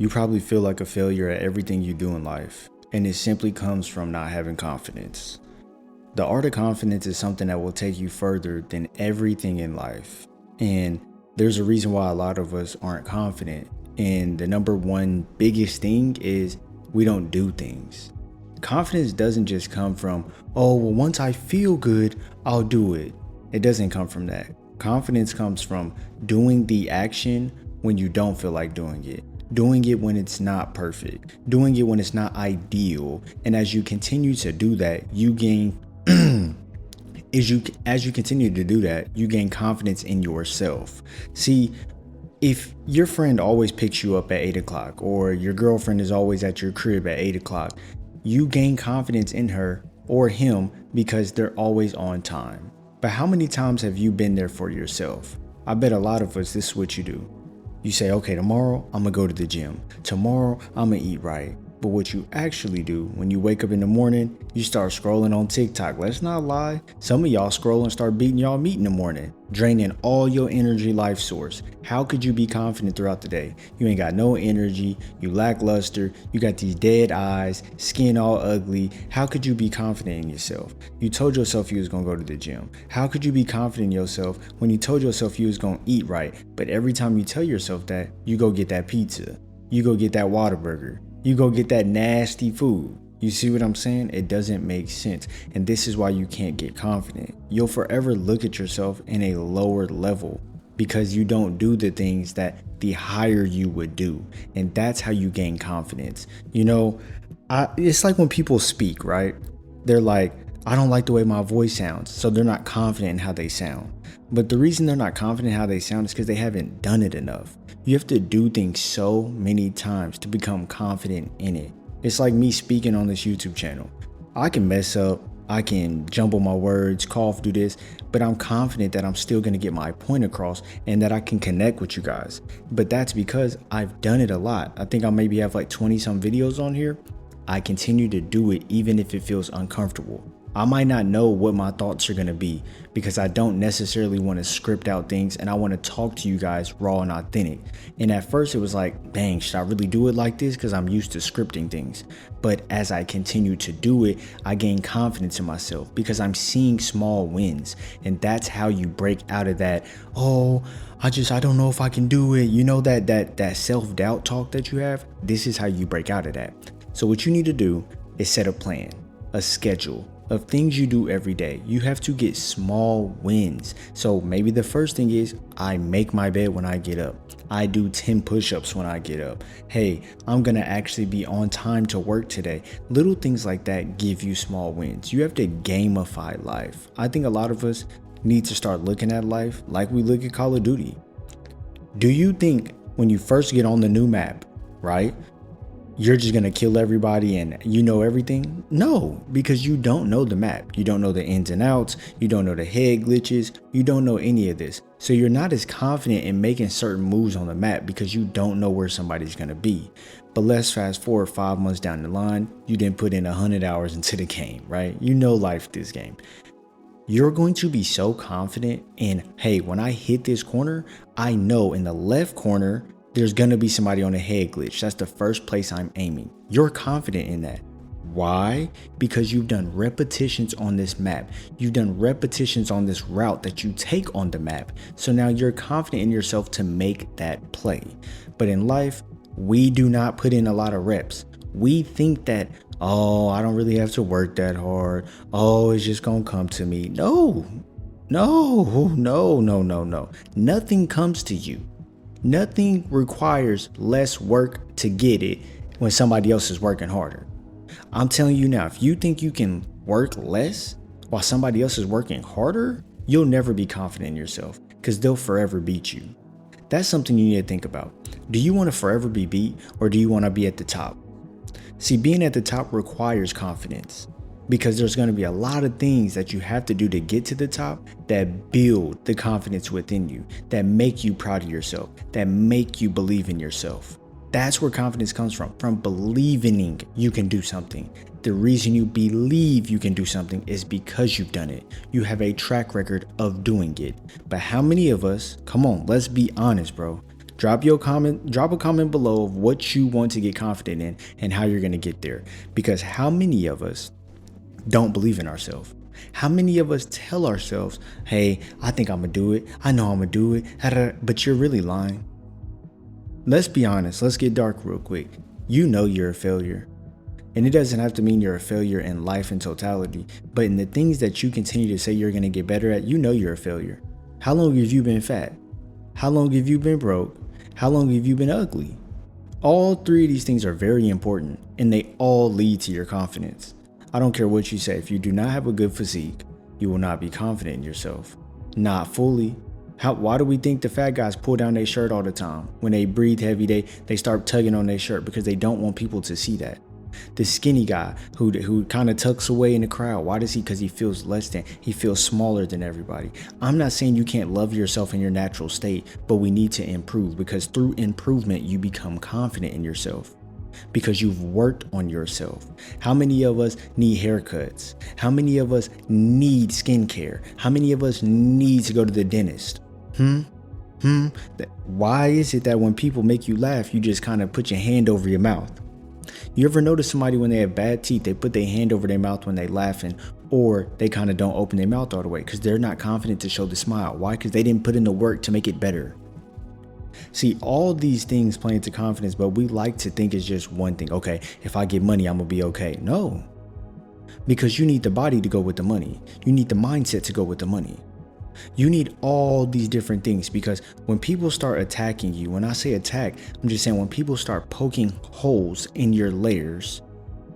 You probably feel like a failure at everything you do in life, and it simply comes from not having confidence. The art of confidence is something that will take you further than everything in life. And there's a reason why a lot of us aren't confident. And the number one biggest thing is we don't do things. Confidence doesn't just come from, oh, well, once I feel good, I'll do it. It doesn't come from that. Confidence comes from doing the action when you don't feel like doing it. Doing it when it's not perfect, doing it when it's not ideal. And as you continue to do that, you gain as you continue to do that, you gain confidence in yourself. See, if your friend always picks you up at 8 o'clock, or your girlfriend is always at your crib at 8 o'clock, you gain confidence in her or him because they're always on time. But how many times have you been there for yourself? I bet a lot of us, this is what you do. You say, okay, tomorrow I'm gonna go to the gym. Tomorrow I'm gonna eat right. But what you actually do when you wake up in the morning, you start scrolling on TikTok. Let's not lie. Some of y'all scroll and start beating y'all meat in the morning, draining all your energy life source. How could you be confident throughout the day? You ain't got no energy. You lackluster. You got these dead eyes, skin all ugly. How could you be confident in yourself? You told yourself you was going to go to the gym. How could you be confident in yourself when you told yourself you was going to eat right? But every time you tell yourself that, you go get that pizza. You go get that Whataburger. You go get that nasty food. You see what I'm saying? It doesn't make sense. And this is why you can't get confident. You'll forever look at yourself in a lower level because you don't do the things that the higher you would do. And that's how you gain confidence. You know, it's like when people speak, right? They're like, I don't like the way my voice sounds. So they're not confident in how they sound. But the reason they're not confident in how they sound is because they haven't done it enough. You have to do things so many times to become confident in it. It's like me speaking on this YouTube channel. I can mess up, I can jumble my words, cough, do this, but I'm confident that I'm still going to get my point across and that I can connect with you guys. But that's because I've done it a lot. I think I maybe have like 20 some videos on here. I continue to do it even if it feels uncomfortable. I might not know what my thoughts are going to be because I don't necessarily want to script out things and I want to talk to you guys raw and authentic. And at first it was like, dang, should I really do it like this? Because I'm used to scripting things. But as I continue to do it, I gain confidence in myself because I'm seeing small wins. And that's how you break out of that, oh, I don't know if I can do it. You know, that self-doubt talk that you have? This is how you break out of that. So what you need to do is set a plan, a schedule of things you do every day. You have to get small wins. So maybe the first thing is I make my bed when I get up. I do 10 push-ups when I get up. Hey, I'm gonna actually be on time to work today. Little things like that give you small wins. You have to gamify life. I think a lot of us need to start looking at life like we look at Call of Duty. Do you think when you first get on the new map, right, you're just going to kill everybody and you know everything? No, because you don't know the map. You don't know the ins and outs. You don't know the head glitches. You don't know any of this. So you're not as confident in making certain moves on the map because you don't know where somebody's going to be. But let's fast forward 5 months down the line. You didn't put in 100 hours into the game, right? You know life, this game. You're going to be so confident in, hey, when I hit this corner, I know in the left corner, there's going to be somebody on a head glitch. That's the first place I'm aiming. You're confident in that. Why? Because you've done repetitions on this map. You've done repetitions on this route that you take on the map. So now you're confident in yourself to make that play. But in life, we do not put in a lot of reps. We think that, oh, I don't really have to work that hard. Oh, it's just going to come to me. No. Nothing comes to you. Nothing requires less work to get it when somebody else is working harder. I'm telling you now, if you think you can work less while somebody else is working harder, you'll never be confident in yourself because they'll forever beat you. That's something you need to think about. Do you want to forever be beat or do you want to be at the top? See, being at the top requires confidence because there's going to be a lot of things that you have to do to get to the top that build the confidence within you, that make you proud of yourself, that make you believe in yourself. That's where confidence comes from believing you can do something. The reason you believe you can do something is because you've done it. You have a track record of doing it. But how many of us, come on, let's be honest, bro. Drop a comment below of what you want to get confident in and how you're going to get there. Because how many of us don't believe in ourselves? How many of us tell ourselves, hey, I think I'm going to do it. I know I'm going to do it. But you're really lying. Let's be honest. Let's get dark real quick. You know you're a failure. And it doesn't have to mean you're a failure in life in totality. But in the things that you continue to say you're going to get better at, you know you're a failure. How long have you been fat? How long have you been broke? How long have you been ugly? All three of these things are very important, and they all lead to your confidence. I don't care what you say. If you do not have a good physique, you will not be confident in yourself. Not fully. Why do we think the fat guys pull down their shirt all the time? When they breathe heavy, they start tugging on their shirt because they don't want people to see that. The skinny guy who kind of tucks away in the crowd. Why does he? Because he feels he feels smaller than everybody. I'm not saying you can't love yourself in your natural state, but we need to improve, because through improvement, you become confident in yourself because you've worked on yourself. How many of us need haircuts? How many of us need skincare? How many of us need to go to the dentist? Why is it that when people make you laugh, you just kind of put your hand over your mouth? You ever notice somebody when they have bad teeth, they put their hand over their mouth when they laughing, or they kind of don't open their mouth all the way because they're not confident to show the smile? Why? Because they didn't put in the work to make it better. See, all these things play into confidence, but we like to think it's just one thing. Okay, if I get money, I'm going to be okay. No, because you need the body to go with the money. You need the mindset to go with the money. You need all these different things, because when people start attacking you, when I say attack, I'm just saying when people start poking holes in your layers,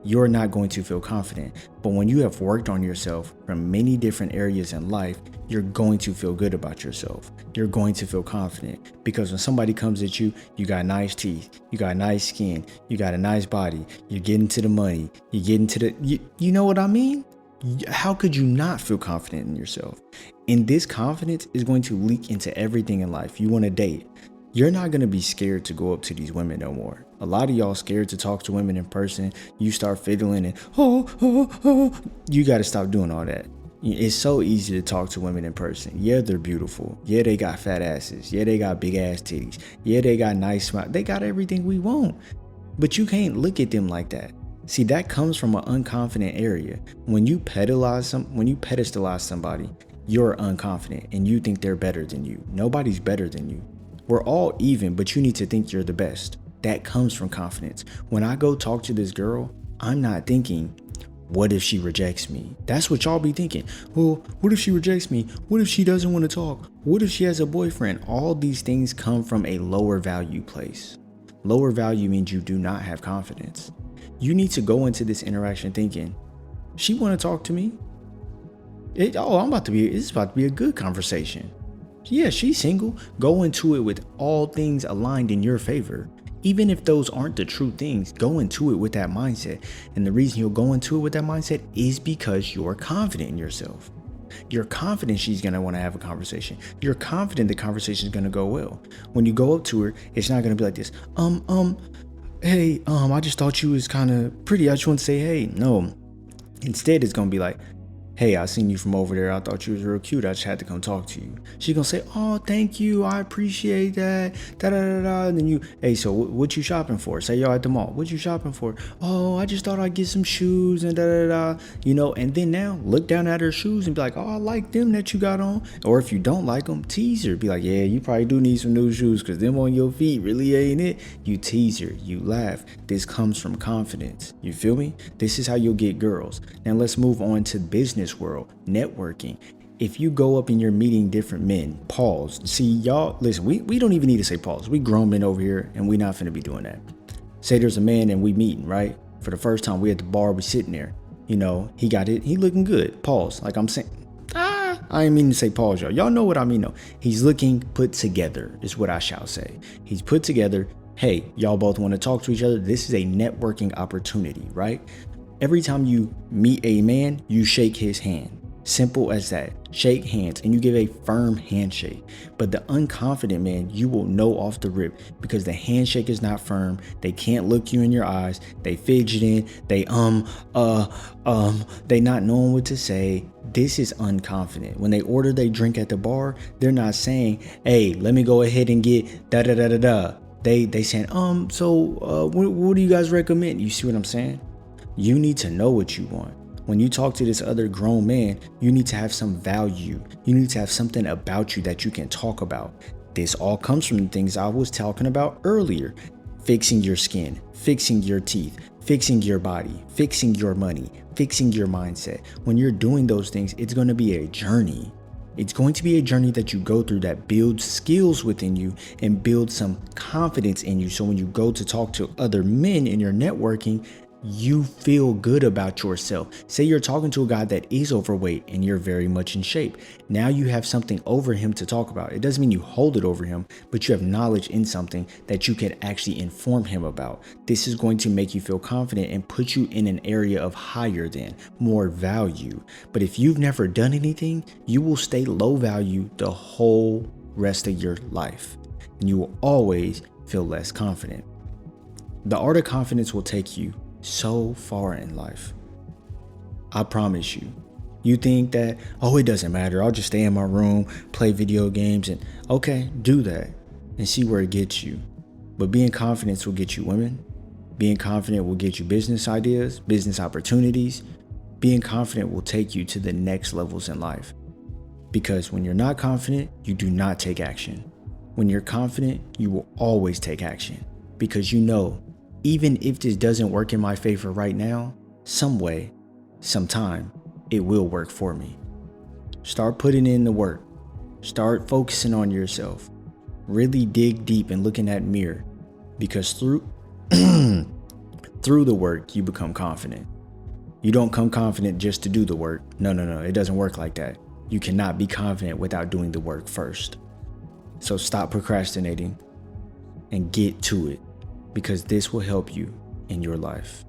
you're not going to feel confident. But when you have worked on yourself from many different areas in life, you're going to feel good about yourself. You're going to feel confident, because when somebody comes at you, you got nice teeth, you got nice skin, you got a nice body, you're getting to the money, you're getting to you know what I mean? How could you not feel confident in yourself? And this confidence is going to leak into everything in life. You want to date, you're not going to be scared to go up to these women no more. A lot of y'all scared to talk to women in person. You start fiddling and you got to stop doing all that. It's so easy to talk to women in person. Yeah, they're beautiful. Yeah, they got fat asses. Yeah, they got big ass titties. Yeah, they got nice smile. They got everything we want. But you can't look at them like that. See, that comes from an unconfident area. When you pedestalize somebody, you're unconfident and you think they're better than you. Nobody's better than you. We're all even, but you need to think you're the best. That comes from confidence. When I go talk to this girl, I'm not thinking, what if she rejects me? That's what y'all be thinking. Well, what if she rejects me? What if she doesn't want to talk? What if she has a boyfriend? All these things come from a lower value place. Lower value means you do not have confidence. You need to go into this interaction thinking, she want to talk to me? It's about to be a good conversation. Yeah, she's single. Go into it with all things aligned in your favor. Even if those aren't the true things, go into it with that mindset. And the reason you'll go into it with that mindset is because you're confident in yourself. You're confident she's going to want to have a conversation. You're confident the conversation is going to go well. When you go up to her, it's not going to be like this. Hey, I just thought you was kind of pretty. I just want to say, hey. No. Instead, it's going to be like, hey, I seen you from over there. I thought you was real cute. I just had to come talk to you. She's going to say, oh, thank you. I appreciate that. And then you, hey, so what you shopping for? Say y'all at the mall. What you shopping for? Oh, I just thought I'd get some shoes and you know, and then now look down at her shoes and be like, oh, I like them that you got on. Or if you don't like them, tease her. Be like, yeah, you probably do need some new shoes because them on your feet really ain't it. You tease her. You laugh. This comes from confidence. You feel me? This is how you'll get girls. Now let's move on to business world, networking. If you go up and you're meeting different men, pause. See, y'all, listen, we don't even need to say pause. We grown men over here and we not finna be doing that. Say there's a man and we meeting, right? For the first time, we at the bar, we sitting there. You know, he got it. He looking good. Pause. Like I'm saying, I ain't mean to say pause, y'all. Y'all know what I mean, though. He's looking put together is what I shall say. He's put together. Hey, y'all both want to talk to each other. This is a networking opportunity, right? Every time you meet a man, you shake his hand. Simple as that. Shake hands and you give a firm handshake. But the unconfident man, you will know off the rip because the handshake is not firm. They can't look you in your eyes. They fidgeting. They they not knowing what to say. This is unconfident. When they order their drink at the bar, they're not saying, "Hey, let me go ahead and get da da da da da." They saying, what do you guys recommend? You see what I'm saying? You need to know what you want. When you talk to this other grown man, you need to have some value. You need to have something about you that you can talk about. This all comes from the things I was talking about earlier. Fixing your skin, fixing your teeth, fixing your body, fixing your money, fixing your mindset. When you're doing those things, it's going to be a journey. It's going to be a journey that you go through that builds skills within you and builds some confidence in you. So when you go to talk to other men in your networking, you feel good about yourself. Say you're talking to a guy that is overweight and you're very much in shape. Now you have something over him to talk about. It doesn't mean you hold it over him, but you have knowledge in something that you can actually inform him about. This is going to make you feel confident and put you in an area of higher than, more value. But if you've never done anything, you will stay low value the whole rest of your life. And you will always feel less confident. The art of confidence will take you so far in life. I promise you. You think that, it doesn't matter. I'll just stay in my room, play video games, and okay, do that and see where it gets you. But being confident will get you women. Being confident will get you business ideas, business opportunities. Being confident will take you to the next levels in life. Because when you're not confident, you do not take action. When you're confident, you will always take action. Because you know, even if this doesn't work in my favor right now, some way, sometime, it will work for me. Start putting in the work. Start focusing on yourself. Really dig deep and look in that mirror. Because through the work, you become confident. You don't come confident just to do the work. No. It doesn't work like that. You cannot be confident without doing the work first. So stop procrastinating and get to it. Because this will help you in your life.